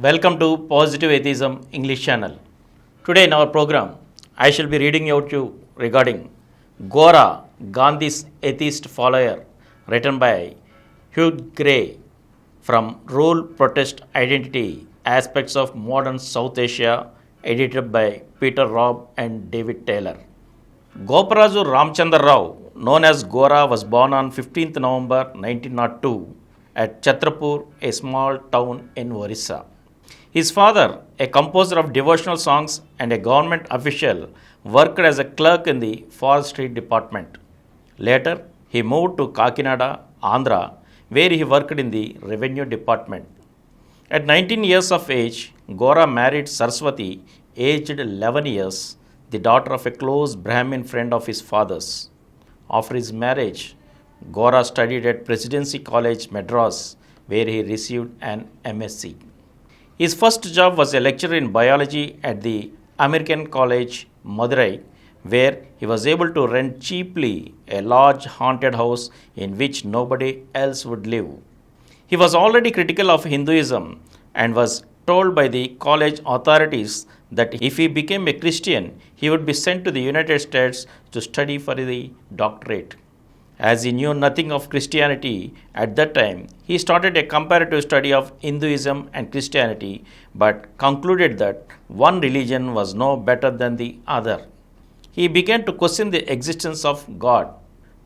Welcome to Positive Atheism English channel. Today in our program, I shall be reading out you regarding Gora-Gandhi's Atheist Follower, written by Hugh Gray from Rule, Protest, Identity, Aspects of Modern South Asia, edited by Peter Robb and David Taylor. Goparazu Ramchandra Rao, known as Gora, was born on 15th November 1902 at Chhatrapur, a small town in Orissa. His father, a composer of devotional songs and a government official, worked as a clerk in the forestry department. Later, he moved to Kakinada, Andhra, where he worked in the revenue department. At 19 years of age, Gora married Saraswati, aged 11 years, the daughter of a close Brahmin friend of his father's. After his marriage, Gora studied at Presidency College, Madras, where he received an MSc. His first job was a lecturer in biology at the American College, Madurai, where he was able to rent cheaply a large haunted house in which nobody else would live. He was already critical of Hinduism and was told by the college authorities that if he became a Christian, he would be sent to the United States to study for the doctorate. As he knew nothing of Christianity at that time, he started a comparative study of Hinduism and Christianity, but concluded that one religion was no better than the other. He began to question the existence of God,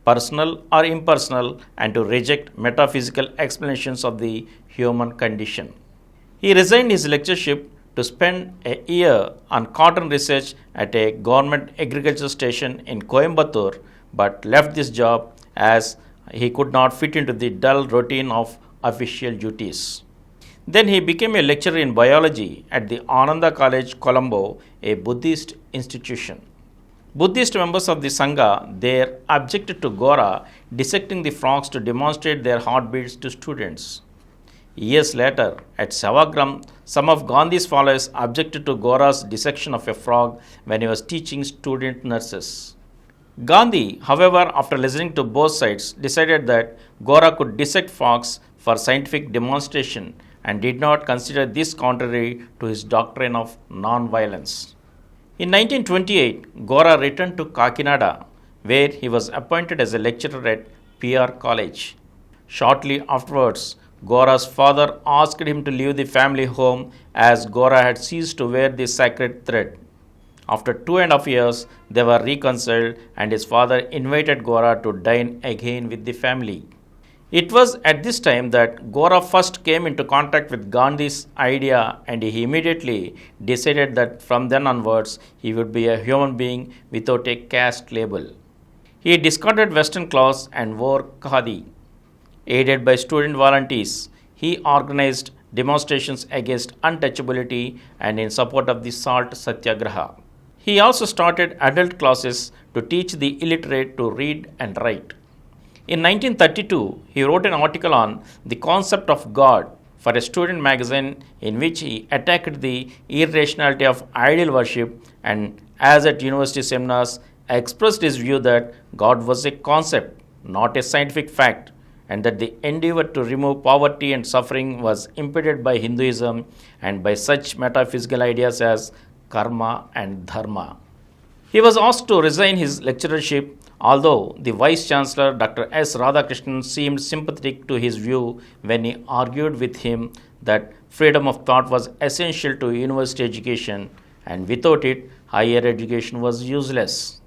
personal or impersonal, and to reject metaphysical explanations of the human condition. He resigned his lectureship to spend a year on cotton research at a government agriculture station in Coimbatore, but left this job as he could not fit into the dull routine of official duties. Then he became a lecturer in biology at the Ananda College, Colombo, a Buddhist institution. Buddhist members of the Sangha there objected to Gora dissecting the frogs to demonstrate their heartbeats to students. Years later, at Savagram, some of Gandhi's followers objected to Gora's dissection of a frog when he was teaching student nurses. Gandhi, however, after listening to both sides, decided that Gora could dissect frogs for scientific demonstration and did not consider this contrary to his doctrine of non-violence. In 1928, Gora returned to Kakinada, where he was appointed as a lecturer at PR College. Shortly afterwards, Gora's father asked him to leave the family home as Gora had ceased to wear the sacred thread. After 2.5 years, they were reconciled and his father invited Gora to dine again with the family. It was at this time that Gora first came into contact with Gandhi's idea, and he immediately decided that from then onwards he would be a human being without a caste label. He discarded Western clothes and wore khadi. Aided by student volunteers, he organized demonstrations against untouchability and in support of the salt satyagraha. He also started adult classes to teach the illiterate to read and write. In 1932, he wrote an article on the concept of God for a student magazine in which he attacked the irrationality of idol worship, and as at university seminars expressed his view that God was a concept, not a scientific fact, and that the endeavor to remove poverty and suffering was impeded by Hinduism and by such metaphysical ideas as karma and dharma. He was asked to resign his lecturership, although the Vice Chancellor Dr. S. Radhakrishnan seemed sympathetic to his view when he argued with him that freedom of thought was essential to university education, and without it, higher education was useless.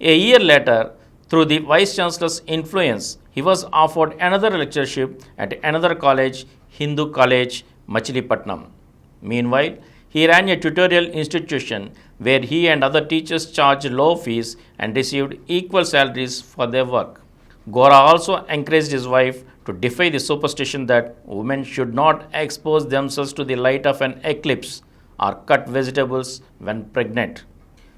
A year later, through the Vice Chancellor's influence, he was offered another lectureship at another college, Hindu College, Machilipatnam. Meanwhile, he ran a tutorial institution where he and other teachers charged low fees and received equal salaries for their work. Gora also encouraged his wife to defy the superstition that women should not expose themselves to the light of an eclipse or cut vegetables when pregnant.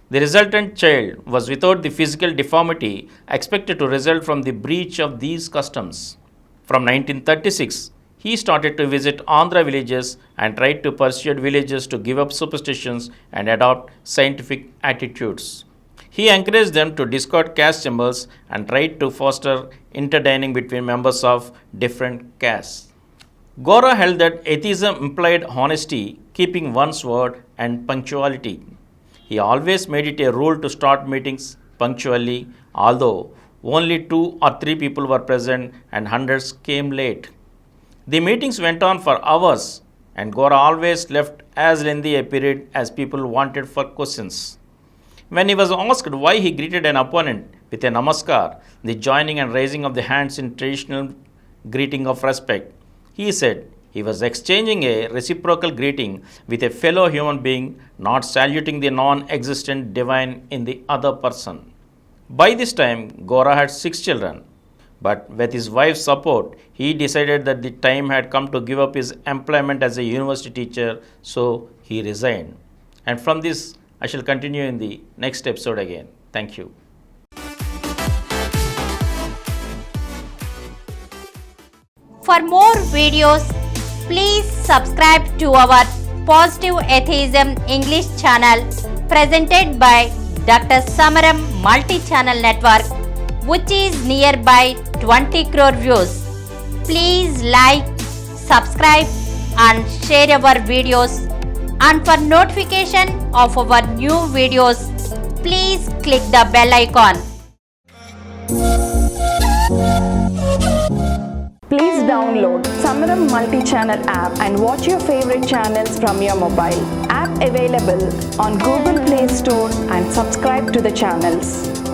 The resultant child was without the physical deformity expected to result from the breach of these customs. From 1936, he started to visit Andhra villages and tried to persuade villagers to give up superstitions and adopt scientific attitudes. He encouraged them to discard caste symbols and tried to foster interdining between members of different castes. Gora held that atheism implied honesty, keeping one's word, and punctuality. He always made it a rule to start meetings punctually, although only 2 or 3 people were present and hundreds came late. The meetings went on for hours, and Gora always left as lengthy a period as people wanted for questions. When he was asked why he greeted an opponent with a namaskar, the joining and raising of the hands in traditional greeting of respect, he said he was exchanging a reciprocal greeting with a fellow human being, not saluting the non existent divine in the other person. By this time, Gora had 6 children, but with his wife's support, he decided that the time had come to give up his employment as a university teacher, so he resigned. And from this, I shall continue in the next episode again. Thank you. For more videos, please subscribe to our Positive Atheism English channel presented by Dr. Samaram Multi-Channel Network, which is nearby 20 crore views. Please like, subscribe and share our videos. And for notification of our new videos, please click the bell icon. Please download Samaram Multi-Channel app and watch your favorite channels from your mobile. App available on Google Play Store and subscribe to the channels.